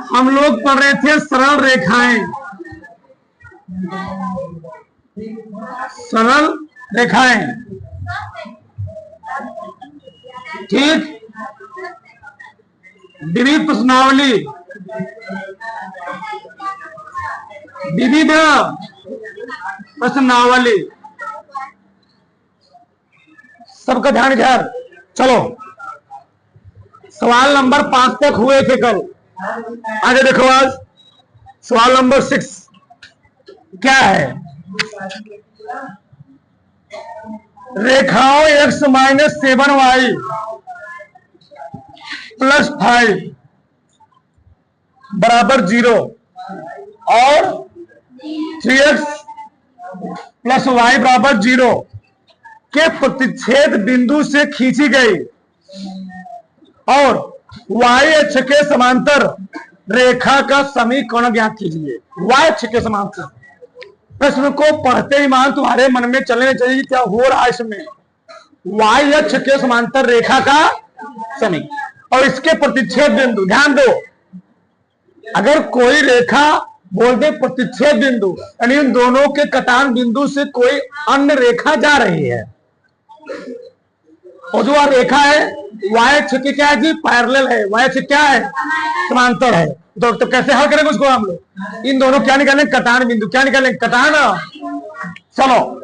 हम लोग पढ़ रहे थे सरल रेखाएं, सरल रेखाएं, ठीक। विविध प्रश्नावली, विविध प्रश्नावली, सबका ध्यान इधर। चलो सवाल नंबर 5 तक हुए थे कल, आगे देखो। आज सवाल नंबर 6 क्या है? रेखाओं x - 7y + 5 = 0 और 3x + y = 0 के प्रतिच्छेद बिंदु से खींची गई और y अक्ष के समांतर रेखा का समीकरण ज्ञात कीजिए। y अक्ष के समांतर, प्रश्न को पढ़ते ही मान तुम्हारे मन में चलने चाहिए क्या हो रहा है इसमें। y अक्ष के समांतर रेखा का समीकरण और इसके प्रतिच्छेद बिंदु। ध्यान दो, अगर कोई रेखा बोल दे प्रतिच्छेद बिंदु, यानी इन दोनों के कटान बिंदु से कोई अन्य रेखा जा रही है, और जो रेखा है y अक्ष की क्या है जी? पैरेलल है। y अक्ष क्या है? समांतर है। तो कैसे हल करेंगे उसको हम लोग? इन दोनों क्या निकालेंगे? कटान बिंदु। क्या निकालेंगे? कटान। चलो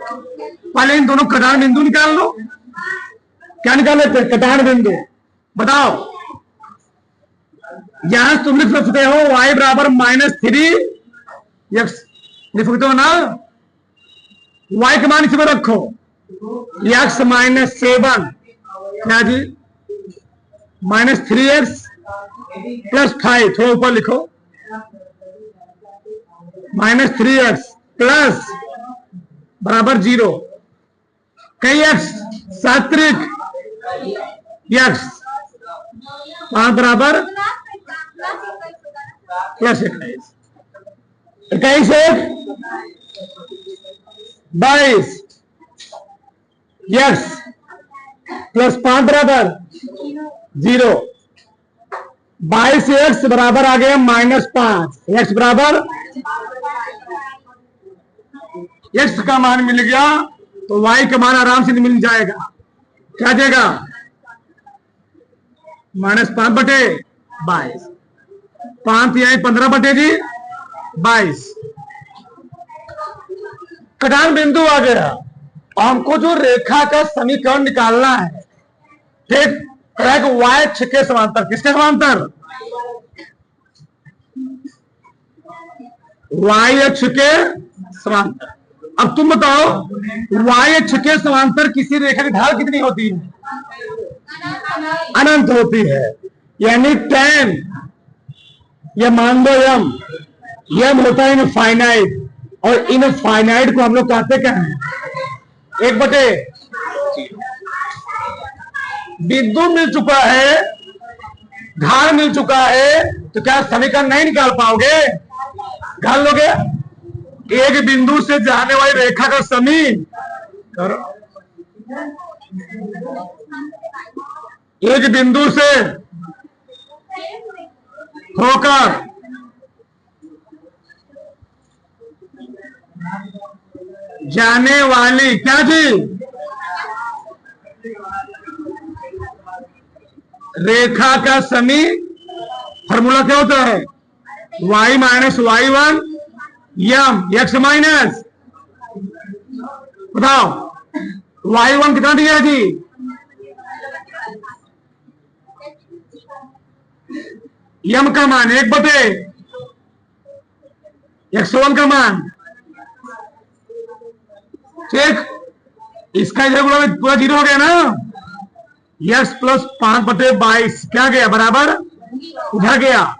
पहले इन दोनों कटान बिंदु निकाल लो। क्या निकाले थे? कटान बिंदु। बताओ, यहां तुम लिख सकते हो y = -3x, लिख सकते हो ना। y के मान इसमें रखो, x - 7 क्या जी? -3x + 5, थोड़ा ऊपर लिखो, -3x प्लस बराबर 0, कई x 7 x 5 बराबर +21, 21 22 x + 5 बराबर 0, 22x बराबर आ गया -5, x बराबर x का मान मिल गया तो y का मान आराम से मिल जाएगा। क्या देगा? -5/22, 5 या 15/22, कटान बिंदु आ गया। हमको जो रेखा का समीकरण निकालना है, ठीक, y अक्ष के समांतर। किसके समांतर? y अक्ष के समांतर। अब तुम बताओ, y अक्ष के समांतर किसी रेखा की ढाल कितनी होती है? अनंत होती है, यानी tan, या मान लो m होता है इनफाइनाइट, और इनफाइनाइट को हम लोग कहते क्या है? 1/0। बिंदु मिल चुका है, ढाल मिल चुका है, तो क्या समीकरण नहीं निकाल पाओगे? निकाल लोगे। एक बिंदु से जाने वाली रेखा का समीकरण, एक बिंदु से होकर जाने वाली क्या जी? रेखा का फॉर्मूला क्या होता है? y - y1 m x minus, बताओ y1 कितना दिया जी? m का मान 1/x1 का मान, ठीक। इसका इधर पूरा 0 हो गया ना। x + 5/22 क्या गया? बराबर उधर गया,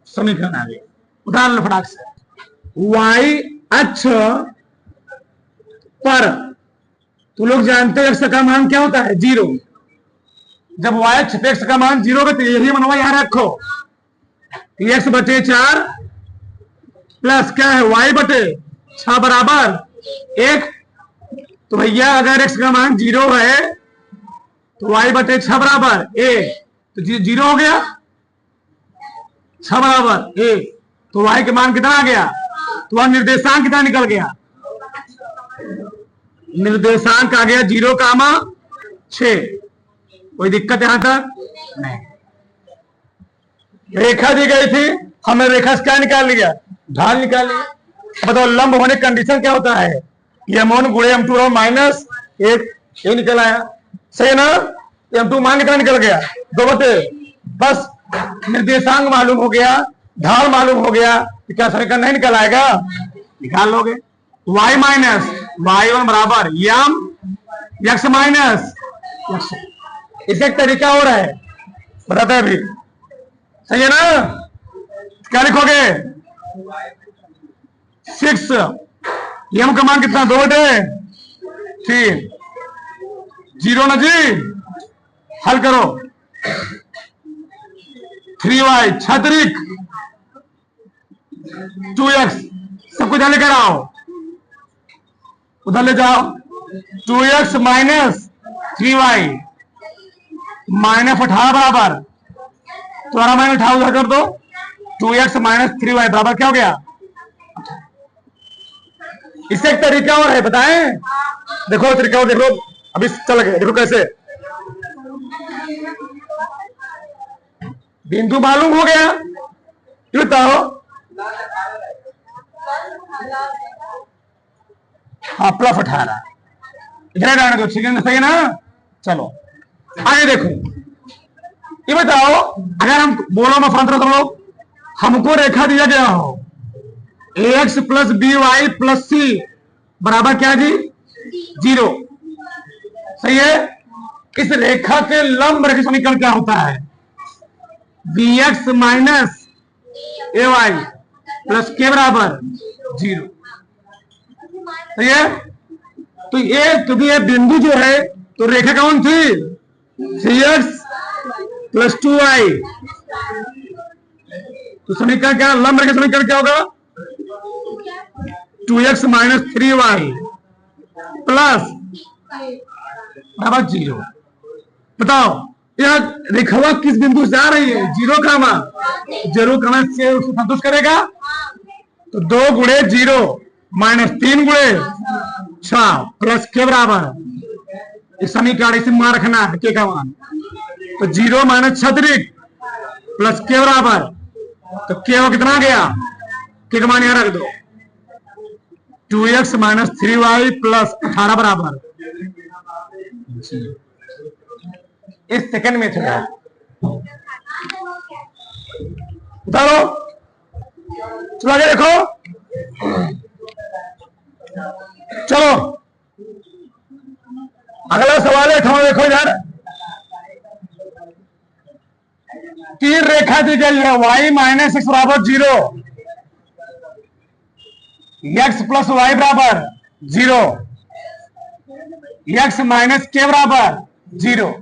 समीकरण आ गया। उदाहरण फटाक से, y अक्ष पर तो लोग जानते हैं x का मान क्या होता है? 0। जब y अक्ष पे x का मान 0 तो यही मनवा यहां रखो, x/4 प्लस क्या है? y/6 बराबर 1। तो भैया अगर x का मान 0 है तो y/6 बराबर 1, तो 0 हो गया, 6 बराबर 1, तो y के मान कितना आ गया, तो वह निर्देशांक कितना निकल गया, निर्देशांक आ गया 0,6। कोई दिक्कत यहां तक नहीं। रेखा दी गई थी, हमने रेखा से क्या निकाल लिया, ढाल निकाल लिया। बताओ लंब होने कंडीशन क्या होता है, m1 गुणे m2 माइनस 1, ये निकल आया, सही है ना। m2 मान कितना निकल गया, 2/1। बस निर्देशांक मालूम हो गया, ढाल मालूम हो गया, तो क्या समीकरण नहीं निकल आएगा, निकाल लोगे। y माइनस y1 बराबर m x माइनस x। इसका एक तरीका और है, बताते हैं अभी, सही है ना। क्या लिखोगे, 6, m का मान कितना, 2/3, 0 ना जी, हल करो। 3y छात्रिक 2x, सब कुछ लेकर आओ, उधर ले जाओ। 2x माइनस 3y माइनस 18 बराबर, तुम्हारा माइनस 18 उधर कर दो। 2x माइनस 3y बराबर क्या हो गया। इससे एक तरीका और है, बताएं, देखो तरीका और देखो, अभी चल गए, देखो कैसे। बिंदु मालूम हो गया, ये बताओ, हाँ प्लस 18, इधर डालने दो, ठीक है सही है ना। चलो आगे देखो, ये बताओ, अगर हम बोलो मफांतर तो लोग, हमको रेखा दिया गया हो ax plus by plus c बराबर क्या जी, 0, सही है। इस रेखा के लंब रेखा समीकरण क्या होता है, bx माइनस ay प्लस के बराबर 0, सही है। तो ये क्योंकि ये बिंदु जो है, तो रेखा कौन थी, 3x प्लस 2y, तो समीकरण क्या, लंब रेखा समीकरण क्या होगा, 2x माइनस 3y प्लस बराबर 0। बताओ यह रेखा किस बिंदु से आ रही है, 0 का मान, 0 का मान से उसको संतुष्ट करेगा, तो 2 गुणे 0 माइनस 3 गुणे 6 प्लस के बराबर, इस समीकरण इसे मान रखना है, के का मान, तो 0 माइनस छात्रिक प्लस के बराबर, तो के कितना गया, के का मान यहां रख दो, 2x माइनस 3y प्लस 18 बराबर, इस सेकंड में चला उतारो। चलो आगे देखो, चलो अगला सवाल है, देखो यार, 3 रेखा दी गई है, y माइनस x बराबर 0, x प्लस वाई बराबर 0, x माइनस के बराबर 0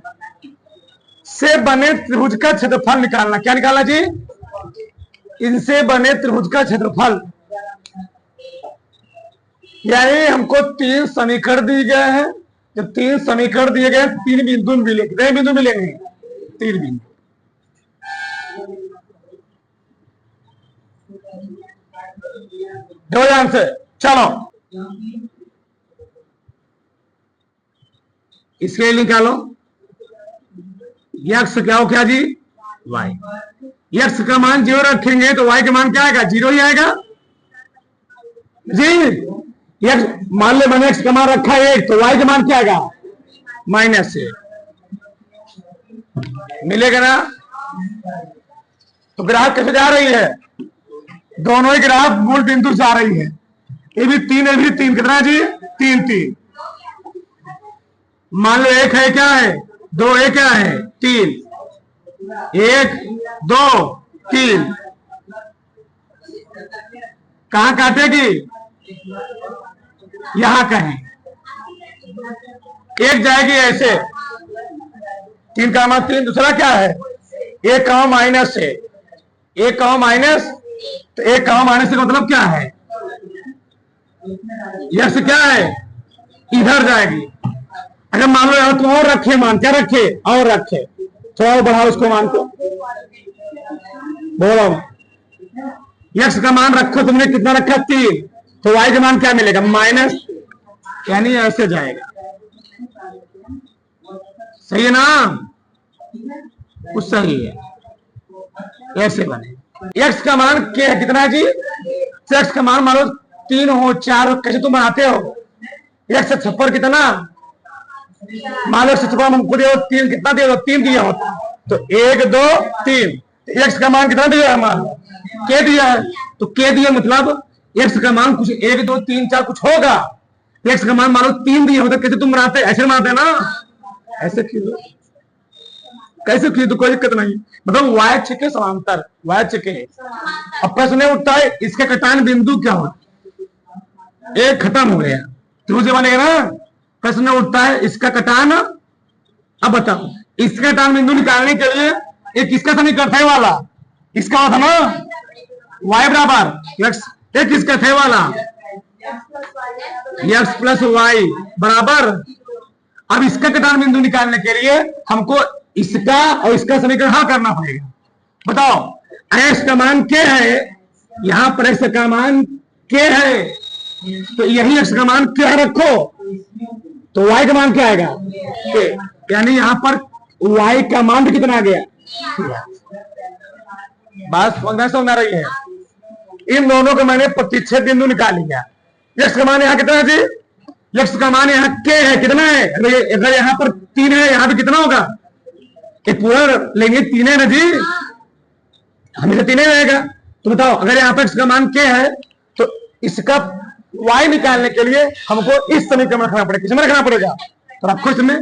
से बने त्रिभुज का क्षेत्रफल निकालना। क्या निकालना जी, इनसे बने त्रिभुज का क्षेत्रफल, यानी हमको 3 समीकरण दिए गए हैं, जब 3 समीकरण दिए गए 3 बिंदु मिलेंगे, कितने बिंदु मिलेंगे, 3 बिंदु। दो आंसर, चलो इसके लिए निकालो, x क्या हो, क्या जी, y, x का मान 0 रखेंगे तो y का मान क्या आएगा, 0 ही आएगा जी। x मान ले मैंने x का मान रखा है 1, तो y का मान क्या आएगा, माइनस 1, मिलेगा ना। तो ग्राफ कैसे जा रही है, दोनों ही ग्राफ मूल बिंदु से आ रही है, ये भी 3 है, भी 3, कितना जी, 3 3। मान लो 1 है, क्या है, 2 है, क्या है, 3, 1 2 3, कहां काटेगी, यहां कहीं, 1 जाएगी ऐसे, 3 का मान 3, दूसरा क्या है, 1 का माइनस है, 1 का माइनस, तो 1 का माइनस का मतलब क्या है, यह से क्या है, इधर जाएगी। अगर मान लो यहां तो और रखे मान, क्या रखे, और रखे, थोड़ा बढ़ाओ उसको मान को, बोलो। यक्स का मान रखो तुमने, कितना रखा 3, तो वाई का मान क्या मिलेगा माइनस, यानी ऐसे जाएगा। सही है ना, कुछ सही है, ऐसे बने। एक्स का मान क्या है, कितना है जी, एक्स का मान मान लो 3 हो 4 हो, कैसे तुम बनाते हो। एक्स से छप्पर कितना, मान लो छप्पर हमको दिया 3, कितना दिया 3 दिया होता, तो 1 2 3, एक्स का मान कितना दिया है, मान के दिया है, तो के दिया मतलब एक्स का मान कुछ 1 2 3 4 कुछ होगा। एक्स का मान मान लो 3 दिया होता, कैसे तुम बनाते, ऐसे बनाते ना, ऐसे खींचो, कैसे खींचो कोई दिक्कत नहीं, मतलब वाई अक्ष के समांतर, वाई अक्ष के। अब प्रश्न उठता है इसके कटान बिंदु क्या होता, एक खत्म हो गया, त्रिभुज बनेगा ना। प्रश्न उठता है इसका कटान, अब बताओ इसका कटान बिंदु निकालने के लिए एक किसका समीकरण थे वाला, इसका होता ना y बराबर x, एक किसका थे वाला x प्लस वाई बराबर। अब इसका कटान बिंदु निकालने के लिए हमको इसका और इसका समीकरण हल करना पड़ेगा। बताओ x का मान क्या है, यहां पर x का मान क्या है, तो यही x का मान क्या रखो, तो y का मान क्या आएगा, यानी यहां पर y का मान भी कितना आ गया, बात समझ आ रही है। इन दोनों का मैंने प्रतिच्छेद बिंदु निकाल लिया। x का मान यहाँ कितना है जी, x का मान यहाँ k है, कितना है, अगर यहाँ पर 3 है, यहाँ भी कितना होगा, ये पूरा लेंगे 3 है ना जी, हमेशा 3 रहेगा। तो बताओ अगर यहाँ पर x का मान k है, तो इसका y निकालने के लिए हमको इस समीकरण में रखना पड़ेगा, किसमें रखना पड़ेगा, तो आपको इसमें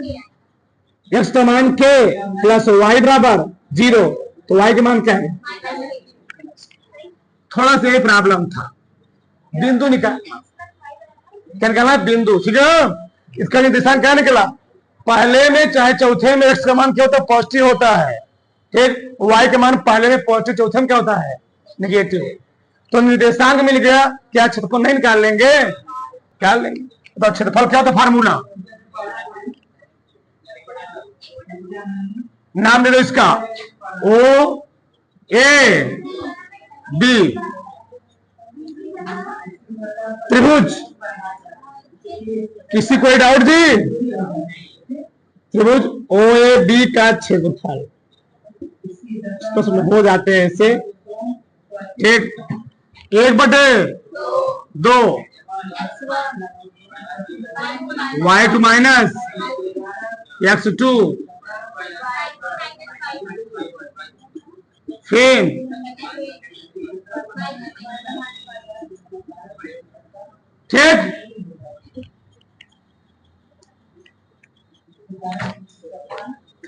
x का मान k प्लस वाई बराबर 0, तो y का मान क्या है, थोड़ा सा ये प्रॉब्लम था, बिंदु निकाल, क्या निकालना बिंदु, ठीक है। इसका निर्देशांक क्या निकला, पहले में चाहे चौथे में x का मान क्या होता है, पॉजिटिव होता है, ठीक, y का मान पहले में पॉजिटिव, चौथे में क्या होता है नेगेटिव। तो निर्देशांक मिल गया, क्या क्षेत्रफल नहीं निकाल लेंगे, निकाल लेंगे। तो क्षेत्रफल क्या होता है, फार्मूला नाम दे दो इसका, ओ ए बी त्रिभुज, किसी कोई डाउट जी, त्रिभुज ओ ए बी का क्षेत्रफल हो जाते हैं ऐसे, 1/2 y2 माइनस x2 फिर ठीक,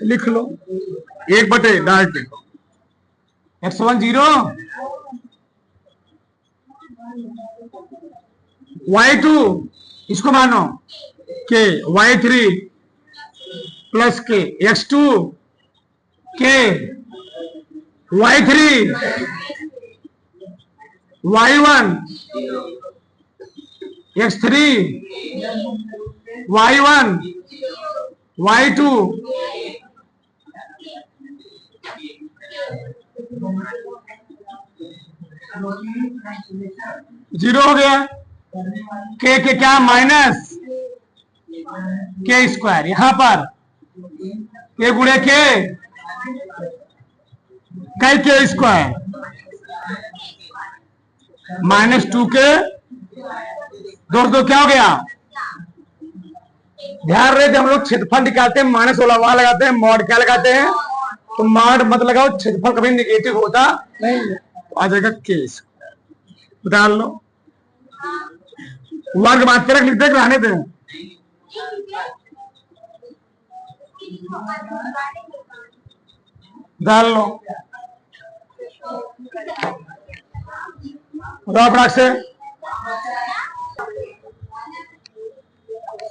लिख लो 1/, डायरेक्ट लिखो x1 0, y2 इसको मानो के, y3 प्लस के, x2 के, y3 y1 x3 y1 y2 0 हो गया, के क्या माइनस के स्क्वायर, यहां पर के गुणे के स्क्वायर -2 के दोस्तों क्या हो गया, ध्यान रहे थे हम लोग क्षेत्रफल निकालते हैं माइनस वाला वहां लगाते हैं, मॉड क्या लगाते हैं, तो मॉड मत लगाओ, क्षेत्रफल कभी नेगेटिव होता नहीं, तो आ जाएगा के स्क्वायर, डाल लो वर्ग मात्र लिख दे, रहने दें, डाल लो से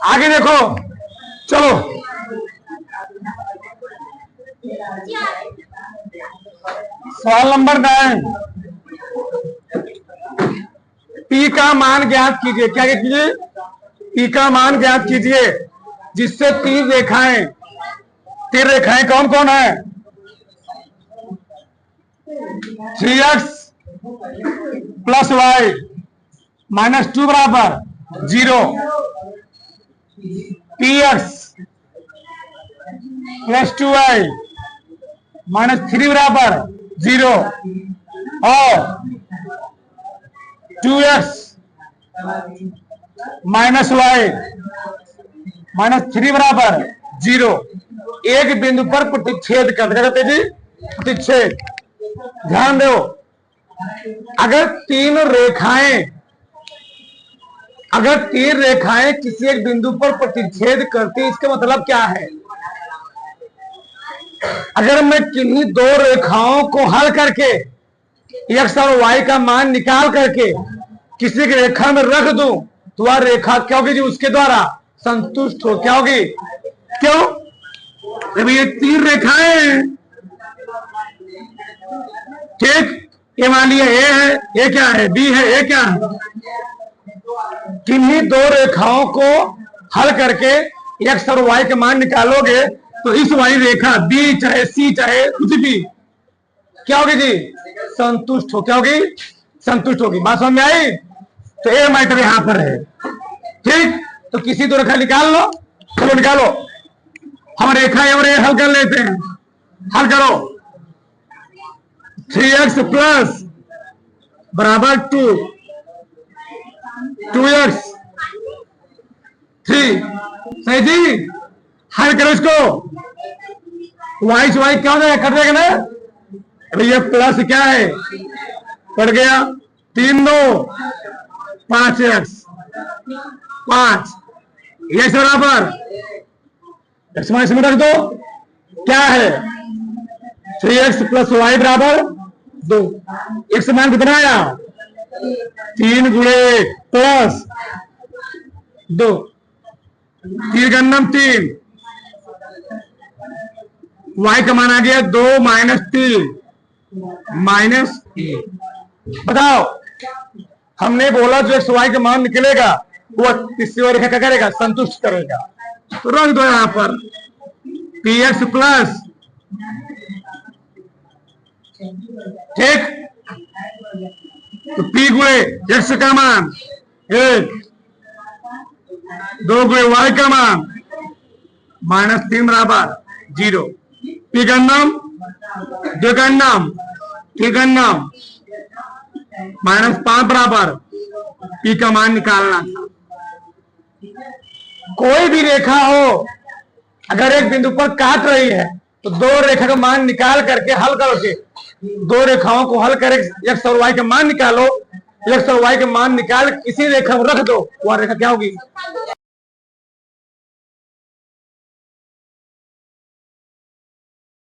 आगे देखो, चलो सवाल नंबर 9, पी का मान ज्ञात कीजिए, क्या कीजिए, पी का मान ज्ञात कीजिए जिससे तीन रेखाएं कौन कौन है, 3x प्लस वाई माइनस 2 बराबर 0, px प्लस 2y माइनस 3 बराबर 0 और 2x माइनस वाई माइनस 3 बराबर 0। एक बिंदु पर प्रतिच्छेद कर देते जी, प्रतिच्छेद। ध्यान दो, अगर तीन रेखाएं किसी एक बिंदु पर प्रतिच्छेद करती, इसका मतलब क्या है? अगर मैं किन्हीं दो रेखाओं को हल करके x और y का मान निकाल करके किसी की रेखा में रख दूं तो वह रेखा क्या होगी जी? उसके द्वारा संतुष्ट हो। क्या होगी? क्यों? जब ये तीन रेखाएं हैं, ठीक, ये मान लिया ए है, ये क्या है? बी है, ये क्या है? किन्हीं दो रेखाओं को हल करके x और y के मान निकालोगे तो इस वाली रेखा बी चाहे सी चाहे कुछ भी क्या होगी जी? संतुष्ट हो। क्या होगी? संतुष्ट होगी। बात समझ में आई? तो ए मैटर यहां पर है, ठीक। तो किसी दो रेखा निकाल लो, चलो निकालो। हम रेखा और ए हल कर लेते हैं। हल करो। 3x प्लस बराबर 2, 2x 3, सही जी। हल करो इसको। y से y क्या हो जाएगा? कट जाएगा ना। अभी ये प्लस क्या है? कट गया। 3 2 5x 5, ये बराबर इसमें रख दो। क्या है? 3x प्लस वाई बराबर 2। x मान कितना आया? 3 गुणे 1 प्लस 2, 3 का नाम 3, y का मान आ गया 2 माइनस 3 माइनस 1। बताओ, हमने बोला जो x y का मान निकलेगा वो तीसरी रेखा क्या करेगा? संतुष्ट करेगा। तो रख दो यहां पर px प्लस, ठीक, तो p गुणे x का मान 1, 2 गुणे y का मान माइनस 3 बराबर 0। p का नाम, d का नाम, t का नाम माइनस 5 बराबर p का मान निकालना था। कोई भी रेखा हो, अगर एक बिंदु पर काट रही है तो दो रेखा का मान निकाल करके हल करके दो रेखाओं को हल करके x और y का मान निकालो। x और y के मान निकाल किसी रेखा में रख दो, वह रेखा क्या होगी?